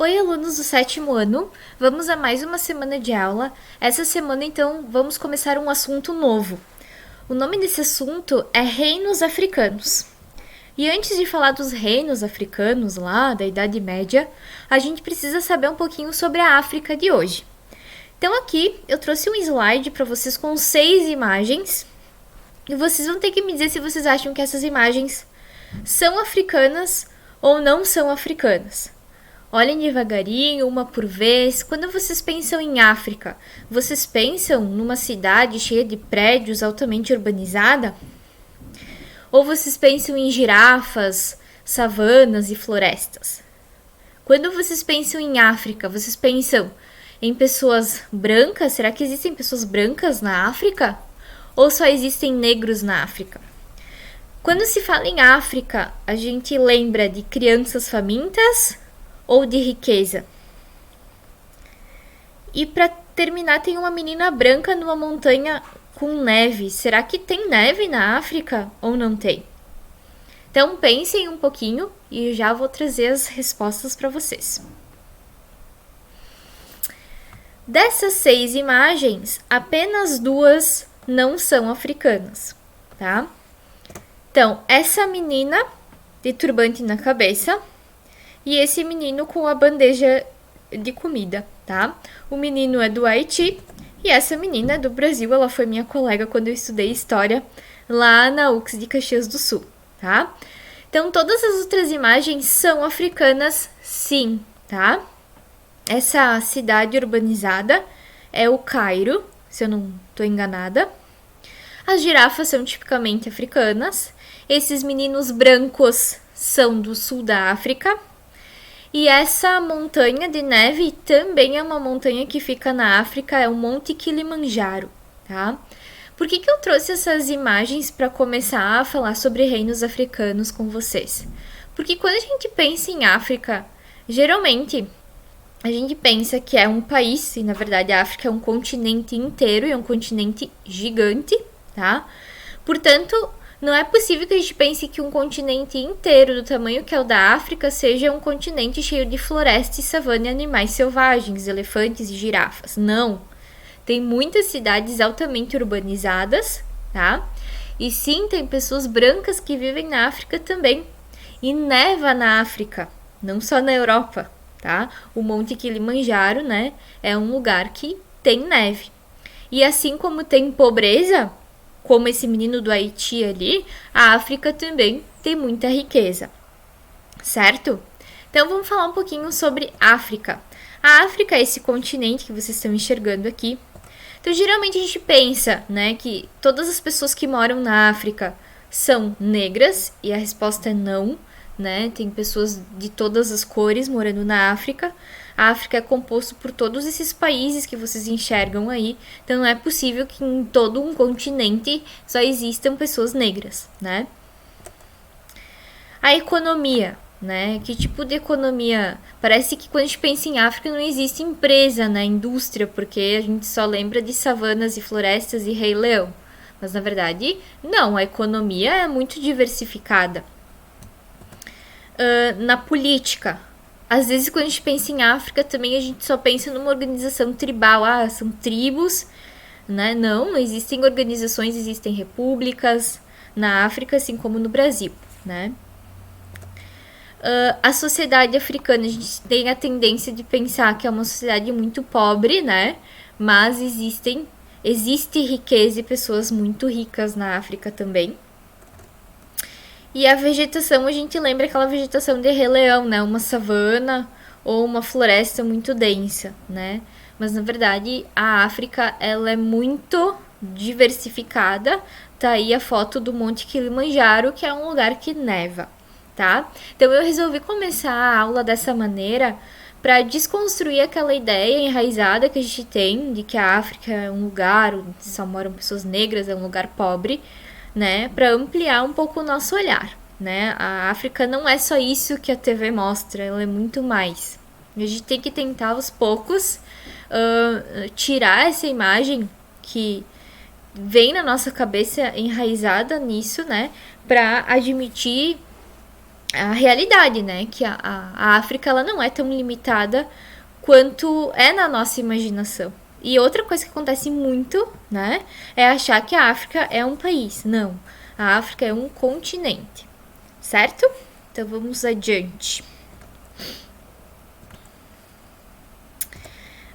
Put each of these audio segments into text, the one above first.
Oi, alunos do 7º ano, vamos a mais uma semana de aula. Essa semana, então, vamos começar um assunto novo. O nome desse assunto é Reinos Africanos. E antes de falar dos reinos africanos lá da Idade Média, a gente precisa saber um pouquinho sobre a África de hoje. Então aqui eu trouxe um slide para vocês com 6 imagens e vocês vão ter que me dizer se vocês acham que essas imagens são africanas ou não são africanas. Olhem devagarinho, uma por vez. Quando vocês pensam em África, vocês pensam numa cidade cheia de prédios altamente urbanizada? Ou vocês pensam em girafas, savanas e florestas? Quando vocês pensam em África, vocês pensam em pessoas brancas? Será que existem pessoas brancas na África? Ou só existem negros na África? Quando se fala em África, a gente lembra de crianças famintas ou de riqueza? E para terminar, tem uma menina branca numa montanha com neve. Será que tem neve na África ou não tem? Então pensem um pouquinho e já vou trazer as respostas para vocês. Dessas 6 imagens, apenas 2 não são africanas, tá? Então, essa menina de turbante na cabeça e esse menino com a bandeja de comida, tá? O menino é do Haiti e essa menina é do Brasil. Ela foi minha colega quando eu estudei História lá na UX de Caxias do Sul, tá? Então, todas as outras imagens são africanas, sim, tá? Essa cidade urbanizada é o Cairo, se eu não estou enganada. As girafas são tipicamente africanas. Esses meninos brancos são do sul da África. E essa montanha de neve também é uma montanha que fica na África, é o Monte Kilimanjaro, tá? Por que eu trouxe essas imagens para começar a falar sobre reinos africanos com vocês? Porque quando a gente pensa em África, geralmente a gente pensa que é um país, e na verdade a África é um continente inteiro e é um continente gigante, tá? Portanto, não é possível que a gente pense que um continente inteiro do tamanho que é o da África seja um continente cheio de floresta e savana e animais selvagens, elefantes e girafas. Não. Tem muitas cidades altamente urbanizadas, tá? E sim, tem pessoas brancas que vivem na África também. E neva na África, não só na Europa, tá? O Monte Kilimanjaro, né, é um lugar que tem neve. E assim como tem pobreza, como esse menino do Haiti ali, a África também tem muita riqueza, certo? Então vamos falar um pouquinho sobre África. A África é esse continente que vocês estão enxergando aqui. Então geralmente a gente pensa, né, que todas as pessoas que moram na África são negras, e a resposta é não, né? Tem pessoas de todas as cores morando na África. A África é composto por todos esses países que vocês enxergam aí, então não é possível que em todo um continente só existam pessoas negras, né? A economia, né? Que tipo de economia? Parece que quando a gente pensa em África não existe empresa, né? Indústria, porque a gente só lembra de savanas e florestas e Rei Leão. Mas na verdade, não, a economia é muito diversificada. Na política, às vezes quando a gente pensa em África também a gente só pensa numa organização tribal, são tribos, né? Não existem organizações, existem repúblicas na África, assim como no Brasil, né? A sociedade africana, a gente tem a tendência de pensar que é uma sociedade muito pobre, né? Mas existe riqueza e pessoas muito ricas na África também. E a vegetação, a gente lembra aquela vegetação de Rei Leão, né? Uma savana ou uma floresta muito densa, né? Mas, na verdade, a África, ela é muito diversificada. Tá aí a foto do Monte Kilimanjaro, que é um lugar que neva, tá? Então, eu resolvi começar a aula dessa maneira para desconstruir aquela ideia enraizada que a gente tem de que a África é um lugar onde só moram pessoas negras, é um lugar pobre, né, para ampliar um pouco o nosso olhar, né? A África não é só isso que a TV mostra, ela é muito mais. A gente tem que tentar aos poucos tirar essa imagem que vem na nossa cabeça enraizada nisso, né, para admitir a realidade, né? Que a África ela não é tão limitada quanto é na nossa imaginação. E outra coisa que acontece muito, né, é achar que a África é um país. Não, a África é um continente, certo? Então vamos adiante.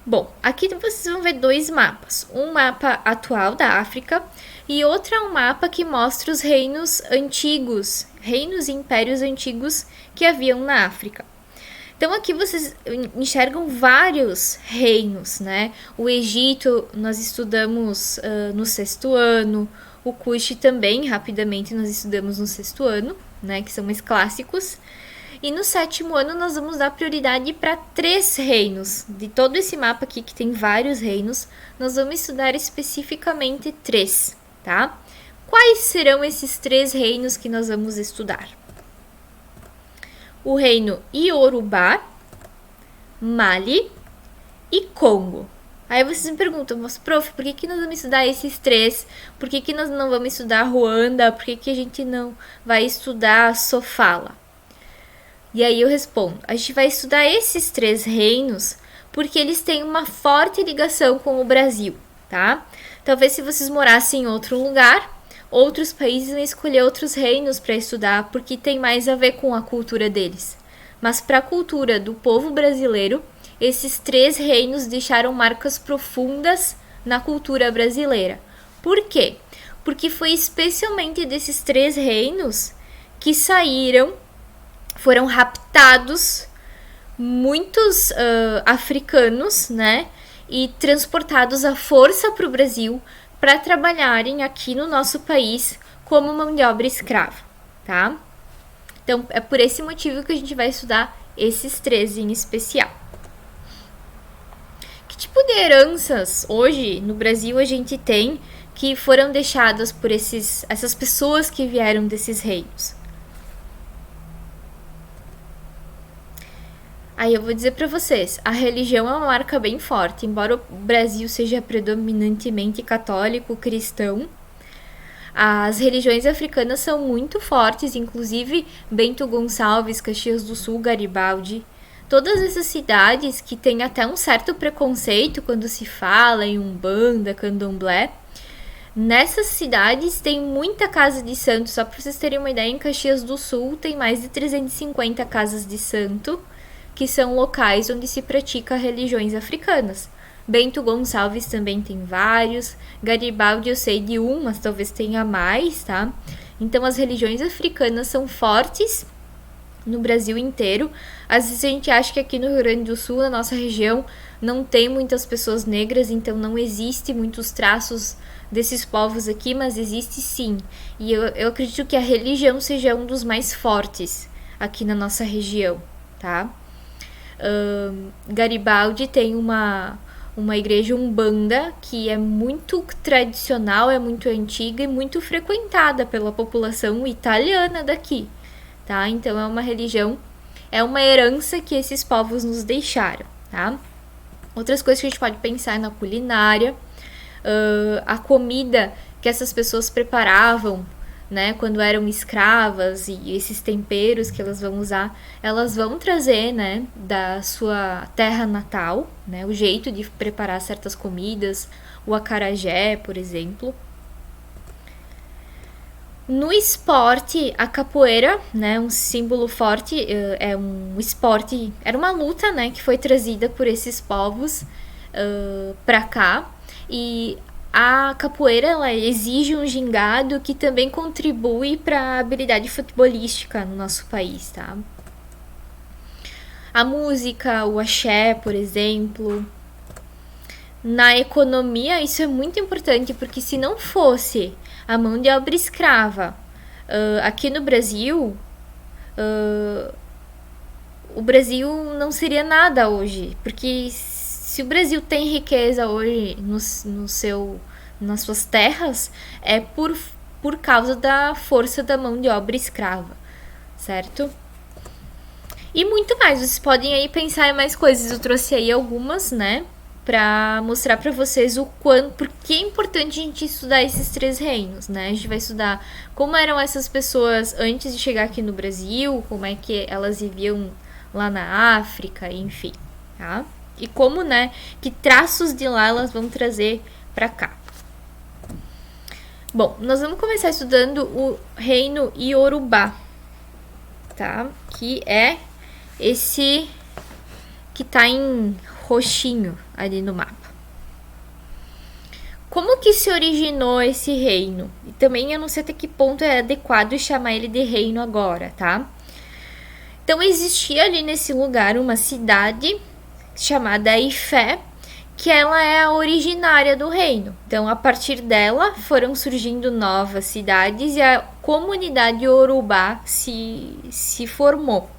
Bom, aqui vocês vão ver dois mapas. Um mapa atual da África e outro é um mapa que mostra os reinos antigos, reinos e impérios antigos que haviam na África. Então aqui vocês enxergam vários reinos, né? O Egito nós estudamos no 6º ano, o Kush também, rapidamente, nós estudamos no 6º ano, né? Que são mais clássicos. E no 7º ano nós vamos dar prioridade para 3 reinos. De todo esse mapa aqui, que tem vários reinos, nós vamos estudar especificamente 3, tá? Quais serão esses 3 reinos que nós vamos estudar? O reino Iorubá, Mali e Congo. Aí vocês me perguntam, mas prof, por que nós vamos estudar esses 3? Por que nós não vamos estudar Ruanda? Por que a gente não vai estudar Sofala? E aí eu respondo, a gente vai estudar esses 3 reinos porque eles têm uma forte ligação com o Brasil, tá? Talvez se vocês morassem em outro lugar, outros países vão escolher outros reinos para estudar porque tem mais a ver com a cultura deles. Mas para a cultura do povo brasileiro, esses 3 reinos deixaram marcas profundas na cultura brasileira. Por quê? Porque foi especialmente desses 3 reinos que foram raptados muitos africanos, né? E transportados à força para o Brasil para trabalharem aqui no nosso país como mão de obra escrava, tá? Então, é por esse motivo que a gente vai estudar esses 3 em especial. Que tipo de heranças hoje no Brasil a gente tem que foram deixadas por essas pessoas que vieram desses reinos? Aí eu vou dizer para vocês, a religião é uma marca bem forte, embora o Brasil seja predominantemente católico, cristão, as religiões africanas são muito fortes, inclusive Bento Gonçalves, Caxias do Sul, Garibaldi, todas essas cidades que têm até um certo preconceito quando se fala em Umbanda, Candomblé, nessas cidades tem muita casa de santo. Só para vocês terem uma ideia, em Caxias do Sul tem mais de 350 casas de santo, que são locais onde se pratica religiões africanas. Bento Gonçalves também tem vários, Garibaldi eu sei de um, mas talvez tenha mais, tá? Então as religiões africanas são fortes no Brasil inteiro. Às vezes a gente acha que aqui no Rio Grande do Sul, na nossa região, não tem muitas pessoas negras, então não existe muitos traços desses povos aqui, mas existe sim. E eu acredito que a religião seja um dos mais fortes aqui na nossa região, tá? Garibaldi tem uma igreja Umbanda que é muito tradicional, é muito antiga e muito frequentada pela população italiana daqui, tá? Então é uma religião, é uma herança que esses povos nos deixaram, tá? Outras coisas que a gente pode pensar é na culinária, a comida que essas pessoas preparavam, né, quando eram escravas, e esses temperos que elas vão usar, elas vão trazer, né, da sua terra natal, né, o jeito de preparar certas comidas, o acarajé, por exemplo. No esporte, a capoeira, né, um símbolo forte, é um esporte, era uma luta, né, que foi trazida por esses povos para cá, e a capoeira ela exige um gingado que também contribui para a habilidade futebolística no nosso país, tá? A música, o axé, por exemplo. Na economia, isso é muito importante, porque se não fosse a mão de obra escrava aqui no Brasil, o Brasil não seria nada hoje, porque se o Brasil tem riqueza hoje nas suas terras, é por causa da força da mão de obra escrava, certo? E muito mais, vocês podem aí pensar em mais coisas, eu trouxe aí algumas, né, para mostrar para vocês por que é importante a gente estudar esses 3 reinos, né? A gente vai estudar como eram essas pessoas antes de chegar aqui no Brasil, como é que elas viviam lá na África, enfim, tá? E como, né, que traços de lá elas vão trazer para cá. Bom, nós vamos começar estudando o reino Iorubá, tá? Que é esse que tá em roxinho ali no mapa. Como que se originou esse reino? E também eu não sei até que ponto é adequado chamar ele de reino agora, tá? Então existia ali nesse lugar uma cidade chamada Ifé, que ela é a originária do reino. Então, a partir dela foram surgindo novas cidades e a comunidade Iorubá se formou.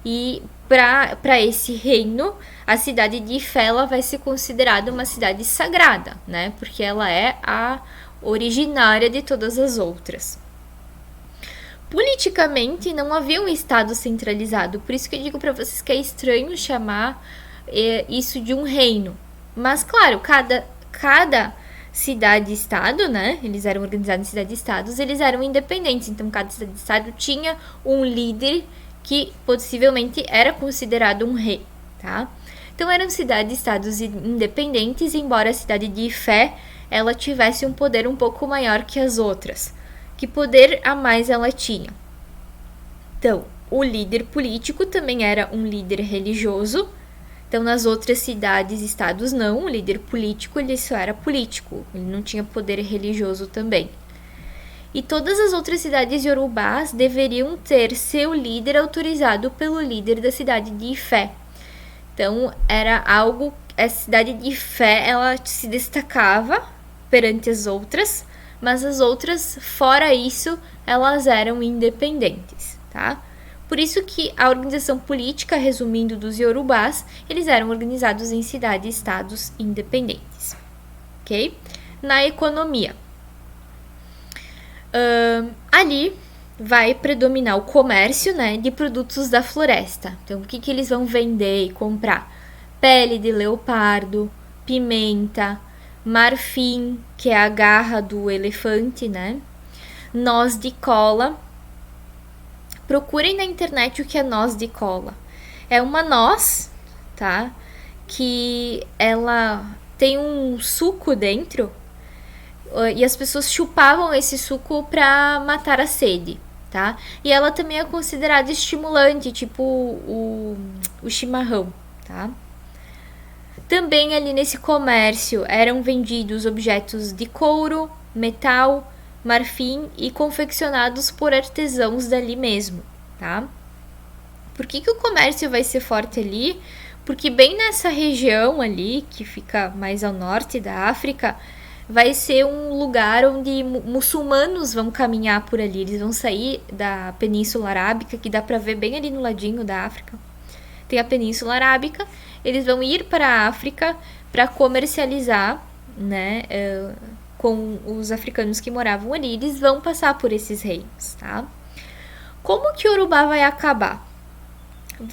E para esse reino, a cidade de Ifé ela vai ser considerada uma cidade sagrada, né? Porque ela é a originária de todas as outras. Politicamente, não havia um estado centralizado, por isso que eu digo para vocês que é estranho chamar isso de um reino. Mas, claro, cada cidade-estado, né? Eles eram organizados em cidade-estados, eles eram independentes. Então, cada cidade-estado tinha um líder que possivelmente era considerado um rei, tá? Então, eram cidades-estados independentes, embora a cidade de Ifé, ela tivesse um poder um pouco maior que as outras. Que poder a mais ela tinha? Então, o líder político também era um líder religioso. Então, nas outras cidades e estados, não. O líder político, ele só era político. Ele não tinha poder religioso também. E todas as outras cidades iorubás deveriam ter seu líder autorizado pelo líder da cidade de Ifé. Então, era algo... A cidade de Ifé, ela se destacava perante as outras, mas as outras, fora isso, elas eram independentes, tá? Por isso que a organização política, resumindo, dos iorubás, eles eram organizados em cidades e estados independentes, ok? Na economia, ali vai predominar o comércio, né, de produtos da floresta. Então, o que eles vão vender e comprar? Pele de leopardo, pimenta, marfim, que é a garra do elefante, né? Noz de cola. Procurem na internet o que é noz de cola. É uma noz, tá? Que ela tem um suco dentro e as pessoas chupavam esse suco para matar a sede, tá? E ela também é considerada estimulante, tipo o chimarrão, tá? Também ali nesse comércio eram vendidos objetos de couro, metal, marfim e confeccionados por artesãos dali mesmo, tá? Por que o comércio vai ser forte ali? Porque bem nessa região ali, que fica mais ao norte da África, vai ser um lugar onde muçulmanos vão caminhar por ali. Eles vão sair da Península Arábica, que dá pra ver bem ali no ladinho da África. Tem a Península Arábica, eles vão ir para a África para comercializar, né, com os africanos que moravam ali. Eles vão passar por esses reinos, tá? Como que Iorubá vai acabar?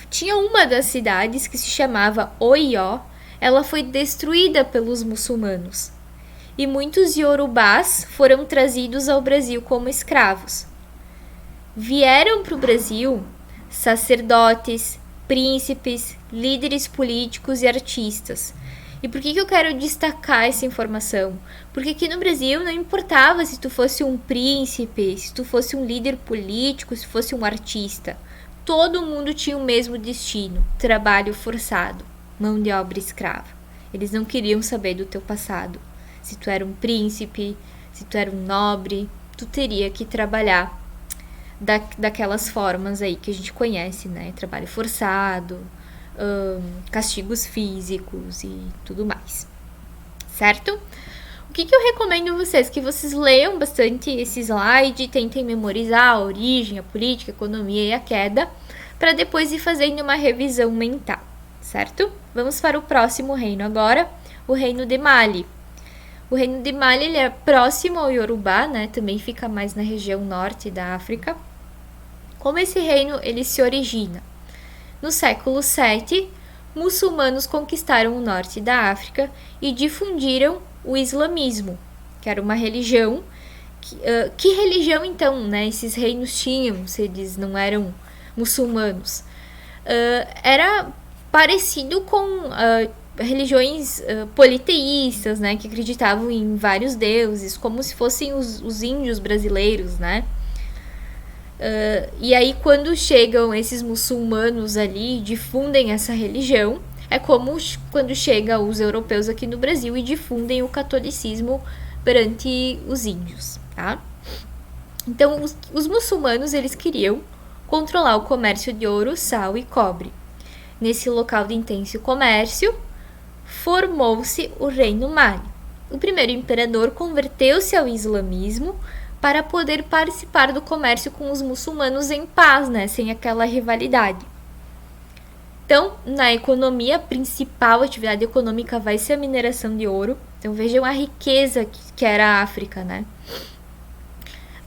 Tinha uma das cidades que se chamava Oió, ela foi destruída pelos muçulmanos. E muitos iorubás foram trazidos ao Brasil como escravos. Vieram para o Brasil sacerdotes, príncipes, líderes políticos e artistas. E por que eu quero destacar essa informação? Porque aqui no Brasil não importava se tu fosse um príncipe, se tu fosse um líder político, se fosse um artista. Todo mundo tinha o mesmo destino, trabalho forçado, mão de obra escrava. Eles não queriam saber do teu passado. Se tu era um príncipe, se tu era um nobre, tu teria que trabalhar daquelas formas aí que a gente conhece, né? Trabalho forçado, castigos físicos e tudo mais, certo? O que eu recomendo vocês? Que vocês leiam bastante esse slide, tentem memorizar a origem, a política, a economia e a queda, para depois ir fazendo uma revisão mental, certo? Vamos para o próximo reino agora, o reino de Mali. O reino de Mali ele é próximo ao Iorubá, né? Também fica mais na região norte da África. Como esse reino ele se origina? No século VII, muçulmanos conquistaram o norte da África e difundiram o islamismo, que era uma religião. Que religião, então, né, esses reinos tinham, se eles não eram muçulmanos? Era parecido com religiões politeístas, né, que acreditavam em vários deuses, como se fossem os índios brasileiros, né? E aí, quando chegam esses muçulmanos ali e difundem essa religião, é como quando chegam os europeus aqui no Brasil e difundem o catolicismo perante os índios, tá? Então, os muçulmanos, eles queriam controlar o comércio de ouro, sal e cobre. Nesse local de intenso comércio, formou-se o Reino Mali. O primeiro imperador converteu-se ao islamismo para poder participar do comércio com os muçulmanos em paz, né, sem aquela rivalidade. Então, na economia, a principal atividade econômica vai ser a mineração de ouro. Então, vejam a riqueza que era a África, né?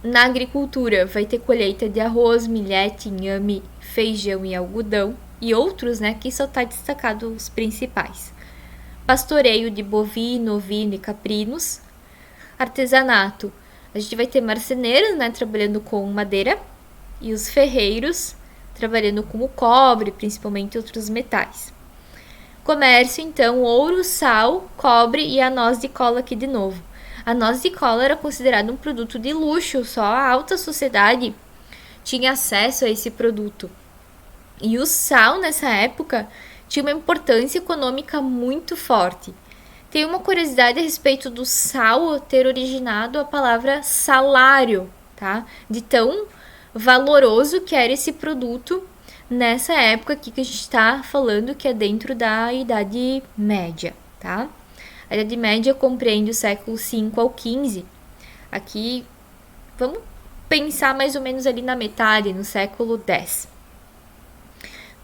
Na agricultura, vai ter colheita de arroz, milhete, inhame, feijão e algodão. E outros, né, que só está destacado os principais. Pastoreio de bovino, ovino e caprinos. Artesanato, a gente vai ter marceneiros, né, trabalhando com madeira. E os ferreiros, trabalhando com o cobre, principalmente outros metais. Comércio, então, ouro, sal, cobre e a noz de cola aqui de novo. A noz de cola era considerada um produto de luxo, só a alta sociedade tinha acesso a esse produto. E o sal, nessa época, tinha uma importância econômica muito forte. Tem uma curiosidade a respeito do sal ter originado a palavra salário, tá? De tão valoroso que era esse produto nessa época aqui que a gente está falando, que é dentro da Idade Média, tá? A Idade Média compreende o século V ao XV. Aqui, vamos pensar mais ou menos ali na metade, no século X.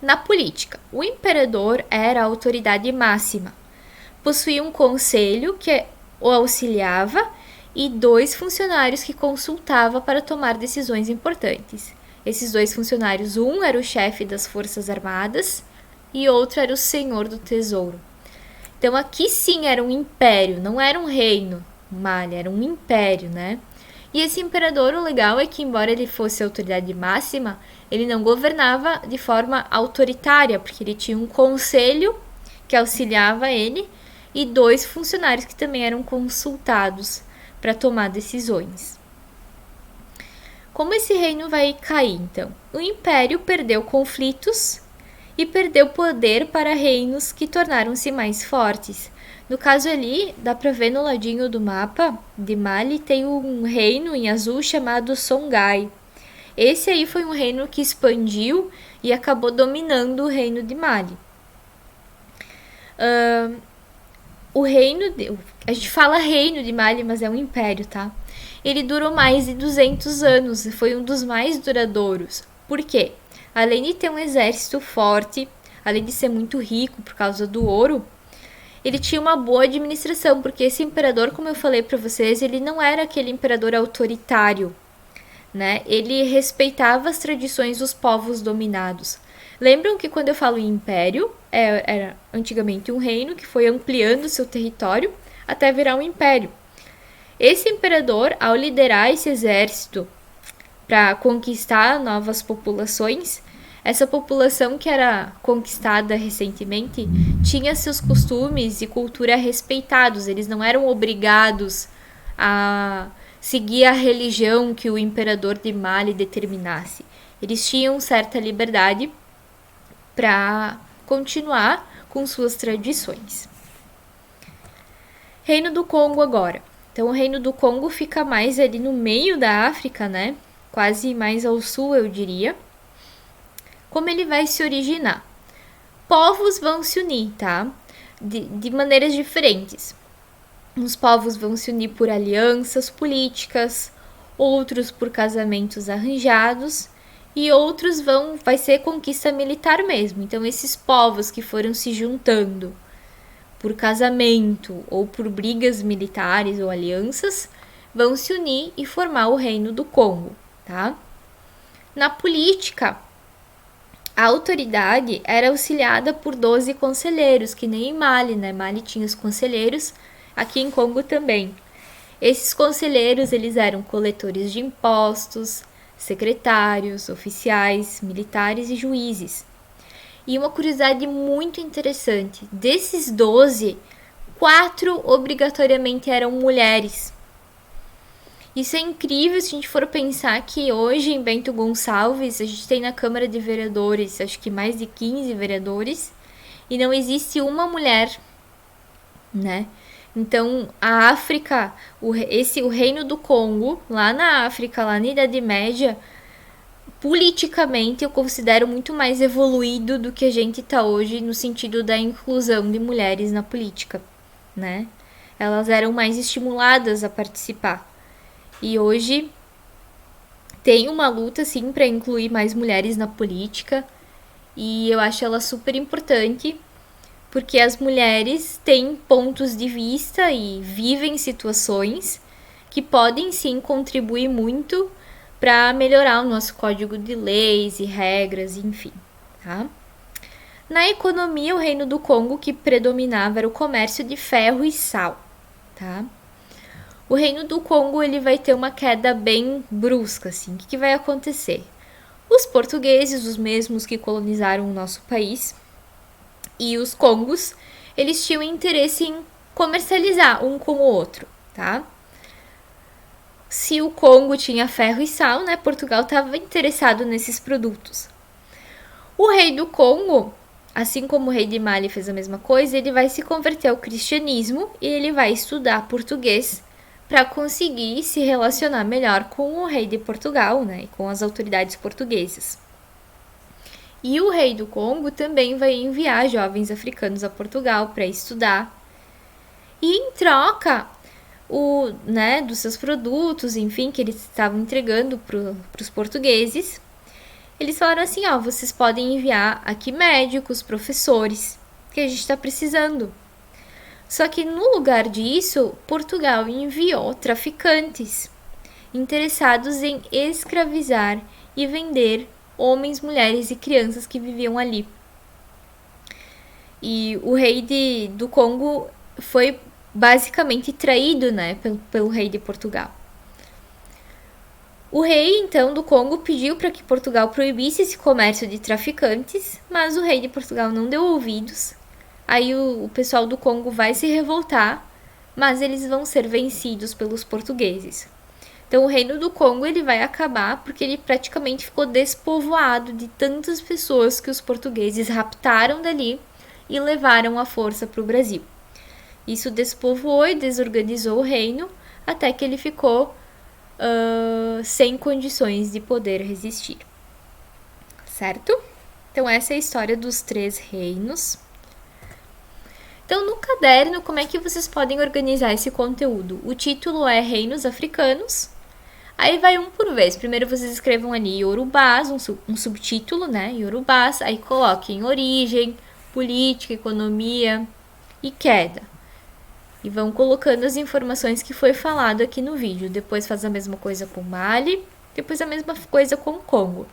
Na política, o imperador era a autoridade máxima. Possuía um conselho que o auxiliava e 2 funcionários que consultava para tomar decisões importantes. Esses 2 funcionários, um era o chefe das Forças Armadas e outro era o senhor do tesouro. Então aqui sim era um império, não era um reino, Mali, era um império, né? E esse imperador, o legal é que, embora ele fosse a autoridade máxima, ele não governava de forma autoritária, porque ele tinha um conselho que auxiliava ele e 2 funcionários que também eram consultados para tomar decisões. Como esse reino vai cair, então? O império perdeu conflitos e perdeu poder para reinos que tornaram-se mais fortes. No caso ali, dá para ver no ladinho do mapa de Mali, tem um reino em azul chamado Songhai. Esse aí foi um reino que expandiu e acabou dominando o reino de Mali. A gente fala reino de Mali, mas é um império, tá? Ele durou mais de 200 anos e foi um dos mais duradouros. Por quê? Além de ter um exército forte, além de ser muito rico por causa do ouro, ele tinha uma boa administração, porque esse imperador, como eu falei para vocês, ele não era aquele imperador autoritário, né? Ele respeitava as tradições dos povos dominados. Lembram que quando eu falo em império, era antigamente um reino que foi ampliando seu território até virar um império. Esse imperador, ao liderar esse exército para conquistar novas populações, essa população que era conquistada recentemente tinha seus costumes e cultura respeitados. Eles não eram obrigados a seguir a religião que o imperador de Mali determinasse. Eles tinham certa liberdade para continuar com suas tradições. Reino do Congo agora. Então, o Reino do Congo fica mais ali no meio da África, né? Quase mais ao sul, eu diria. Como ele vai se originar? Povos vão se unir, tá? De maneiras diferentes. Uns povos vão se unir por alianças políticas, outros por casamentos arranjados e outros vai ser conquista militar mesmo. Então, esses povos que foram se juntando por casamento ou por brigas militares ou alianças vão se unir e formar o Reino do Congo, tá? Na política, A autoridade era auxiliada por 12 conselheiros, que nem em Mali, né? Mali tinha os conselheiros, aqui em Congo também. Esses conselheiros, eles eram coletores de impostos, secretários, oficiais, militares e juízes. E uma curiosidade muito interessante, desses 12, 4 obrigatoriamente eram mulheres. Isso é incrível se a gente for pensar que hoje em Bento Gonçalves a gente tem na Câmara de Vereadores, acho que mais de 15 vereadores, e não existe uma mulher, né? Então, a África, o Reino do Congo, lá na África, lá na Idade Média, politicamente eu considero muito mais evoluído do que a gente está hoje no sentido da inclusão de mulheres na política, né? Elas eram mais estimuladas a participar. E hoje tem uma luta, sim, para incluir mais mulheres na política. E eu acho ela super importante, porque as mulheres têm pontos de vista e vivem situações que podem, sim, contribuir muito para melhorar o nosso código de leis e regras, enfim, tá? Na economia, o Reino do Congo que predominava era o comércio de ferro e sal, tá? O Reino do Congo ele vai ter uma queda bem brusca, assim. O que vai acontecer? Os portugueses, os mesmos que colonizaram o nosso país, e os congos, eles tinham interesse em comercializar um com o outro, tá? Se o Congo tinha ferro e sal, né, Portugal estava interessado nesses produtos. O rei do Congo, assim como o rei de Mali fez a mesma coisa, ele vai se converter ao cristianismo e ele vai estudar português para conseguir se relacionar melhor com o rei de Portugal, né, e com as autoridades portuguesas. E o rei do Congo também vai enviar jovens africanos a Portugal para estudar. E em troca, dos seus produtos, enfim, que eles estavam entregando para os portugueses, eles falaram assim, vocês podem enviar aqui médicos, professores, que a gente está precisando. Só que no lugar disso, Portugal enviou traficantes interessados em escravizar e vender homens, mulheres e crianças que viviam ali. E o rei do Congo foi basicamente traído, né, pelo rei de Portugal. O rei, então, do Congo pediu para que Portugal proibisse esse comércio de traficantes, mas o rei de Portugal não deu ouvidos. Aí o pessoal do Congo vai se revoltar, mas eles vão ser vencidos pelos portugueses. Então o reino do Congo ele vai acabar porque ele praticamente ficou despovoado de tantas pessoas que os portugueses raptaram dali e levaram à força para o Brasil. Isso despovoou e desorganizou o reino até que ele ficou sem condições de poder resistir. Certo? Então essa é a história dos 3 reinos. Então, no caderno, como é que vocês podem organizar esse conteúdo? O título é Reinos Africanos. Aí vai um por vez. Primeiro vocês escrevam ali Yorubás, um subtítulo, né? Yorubás. Aí coloquem origem, política, economia e queda. E vão colocando as informações que foi falado aqui no vídeo. Depois faz a mesma coisa com Mali. Depois a mesma coisa com Congo.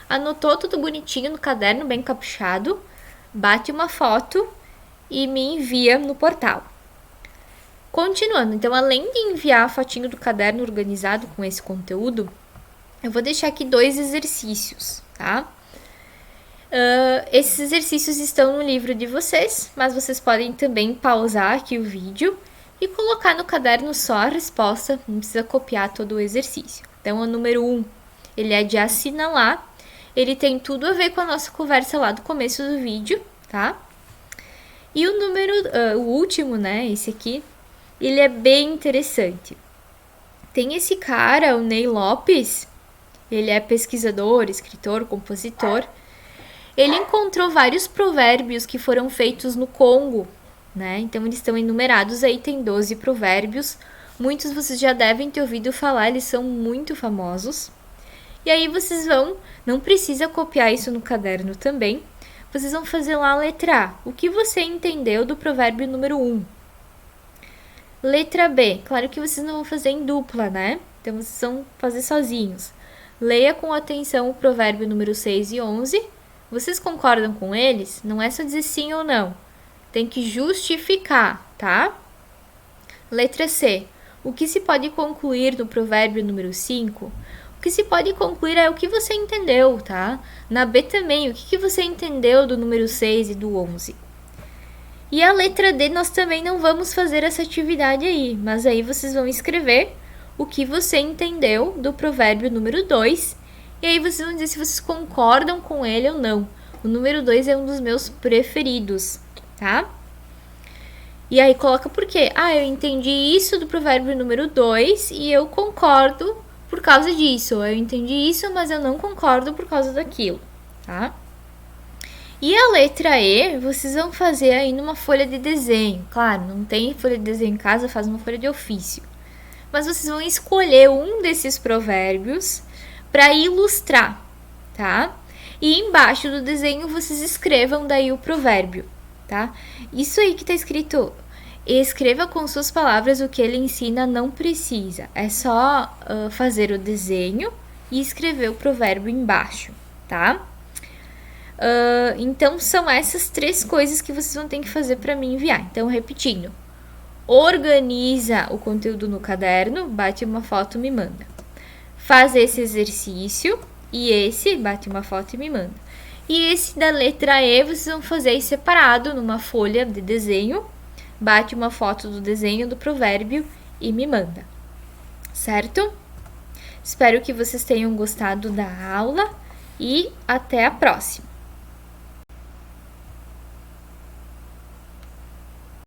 Anotou tudo bonitinho no caderno, bem caprichado. Bate uma foto e me envia no portal. Continuando, então, além de enviar a fotinho do caderno organizado com esse conteúdo, eu vou deixar aqui 2 exercícios, tá? Esses exercícios estão no livro de vocês, mas vocês podem também pausar aqui o vídeo e colocar no caderno só a resposta, não precisa copiar todo o exercício. Então, o número 1, ele é de assinalar, ele tem tudo a ver com a nossa conversa lá do começo do vídeo, tá? E o último, né, esse aqui, ele é bem interessante. Tem esse cara, o Ney Lopes, ele é pesquisador, escritor, compositor. Ele encontrou vários provérbios que foram feitos no Congo, né? Então eles estão enumerados aí, tem 12 provérbios. Muitos vocês já devem ter ouvido falar, eles são muito famosos. E aí vocês não precisa copiar isso no caderno também. Vocês vão fazer lá a letra A. O que você entendeu do provérbio número 1? Letra B. Claro que vocês não vão fazer em dupla, né? Então, vocês vão fazer sozinhos. Leia com atenção o provérbio número 6 e 11. Vocês concordam com eles? Não é só dizer sim ou não. Tem que justificar, tá? Letra C. O que se pode concluir no provérbio número 5? O que se pode concluir é o que você entendeu, tá? Na B também, o que você entendeu do número 6 e do 11? E a letra D, nós também não vamos fazer essa atividade aí, mas aí vocês vão escrever o que você entendeu do provérbio número 2, e aí vocês vão dizer se vocês concordam com ele ou não. O número 2 é um dos meus preferidos, tá? E aí coloca por quê? Eu entendi isso do provérbio número 2 e eu concordo por causa disso. Eu entendi isso, mas eu não concordo por causa daquilo, tá? E a letra E, vocês vão fazer aí numa folha de desenho. Claro, não tem folha de desenho em casa, faz uma folha de ofício. Mas vocês vão escolher um desses provérbios para ilustrar, tá? E embaixo do desenho vocês escrevam daí o provérbio, tá? Isso aí que tá escrito, escreva com suas palavras o que ele ensina, não precisa. É só fazer o desenho e escrever o provérbio embaixo, tá? Então, são essas 3 coisas que vocês vão ter que fazer para me enviar. Então, repetindo. Organiza o conteúdo no caderno, bate uma foto e me manda. Faz esse exercício e esse, bate uma foto e me manda. E esse da letra E, vocês vão fazer aí separado numa folha de desenho, bate uma foto do desenho do provérbio e me manda. Certo? Espero que vocês tenham gostado da aula e até a próxima!